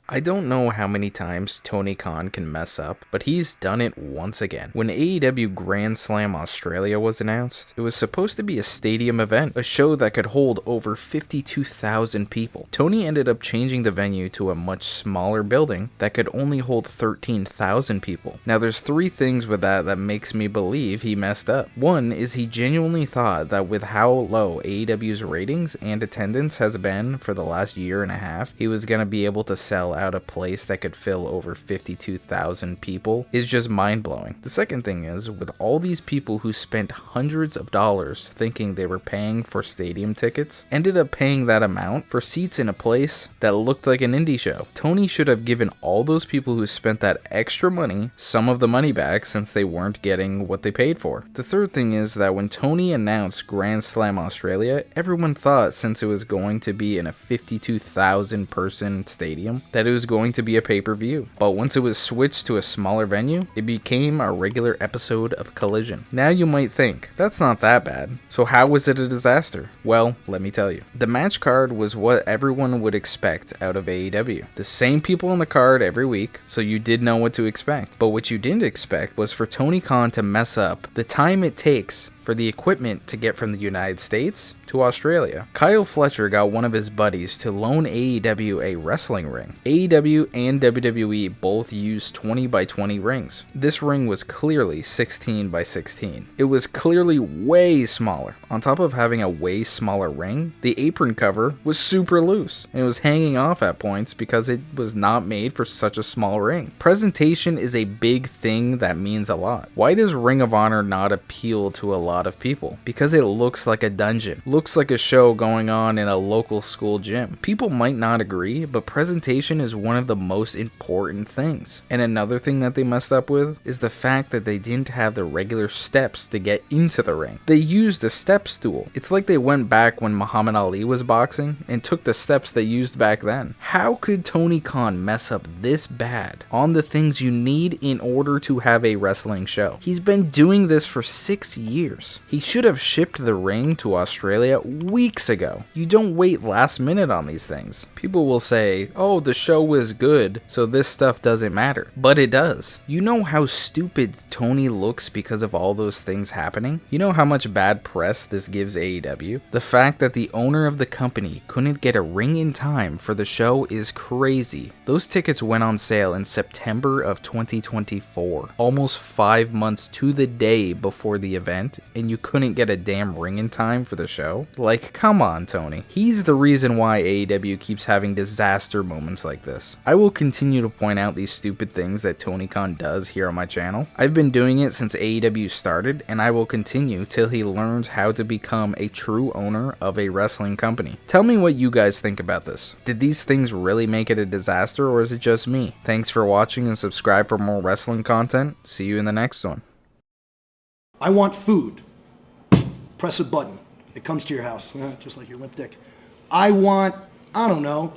I don't know how many times Tony Khan can mess up, but he's done it once again. When AEW Grand Slam Australia was announced, it was supposed to be a stadium event, a show that could hold over 52,000 people. Tony ended up changing the venue to a much smaller building that could only hold 13,000 people. Now there's three things with that makes me believe he messed up. One is he genuinely thought that with how low AEW's ratings and attendance has been for the last year and a half, he was going to be able to sell out a place that could fill over 52,000 people is just mind-blowing. The second thing is, with all these people who spent hundreds of dollars thinking they were paying for stadium tickets, ended up paying that amount for seats in a place that looked like an indie show. Tony should have given all those people who spent that extra money some of the money back since they weren't getting what they paid for. The third thing is that when Tony announced Grand Slam Australia, everyone thought since it was going to be in a 52,000 person stadium that it was going to be a pay-per-view. But once it was switched to a smaller venue, it became a regular episode of Collision. Now you might think, that's not that bad. So how was it a disaster? Well, let me tell you. The match card was what everyone would expect out of AEW. The same people on the card every week, so you did know what to expect. But what you didn't expect was for Tony Khan to mess up the time it takes for the equipment to get from the United States to Australia. Kyle Fletcher got one of his buddies to loan AEW a wrestling ring. AEW and WWE both used 20 by 20 rings. This ring was clearly 16 by 16. It was clearly way smaller. On top of having a way smaller ring, the apron cover was super loose and it was hanging off at points because it was not made for such a small ring. Presentation is a big thing that means a lot. Why does Ring of Honor not appeal to a lot of people? Because it looks like a dungeon, looks like a show going on in a local school gym. People might not agree, but presentation is one of the most important things. And another thing that they messed up with is the fact that they didn't have the regular steps to get into the ring. They used a step stool. It's like they went back when Muhammad Ali was boxing and took the steps they used back then. How could Tony Khan mess up this bad on the things you need in order to have a wrestling show? He's been doing this for 6 years. He should have shipped the ring to Australia weeks ago. You don't wait last minute on these things. People will say, oh, the show was good, so this stuff doesn't matter. But it does. You know how stupid Tony looks because of all those things happening? You know how much bad press this gives AEW? The fact that the owner of the company couldn't get a ring in time for the show is crazy. Those tickets went on sale in September of 2024, almost 5 months to the day before the event, and you couldn't get a damn ring in time for the show? Like, come on, Tony. He's the reason why AEW keeps having disaster moments like this. I will continue to point out these stupid things that Tony Khan does here on my channel. I've been doing it since AEW started, and I will continue till he learns how to become a true owner of a wrestling company. Tell me what you guys think about this. Did these things really make it a disaster, or is it just me? Thanks for watching and subscribe for more wrestling content. See you in the next one. I want food. Press a button. It comes to your house, just like your limp dick. I want, I don't know,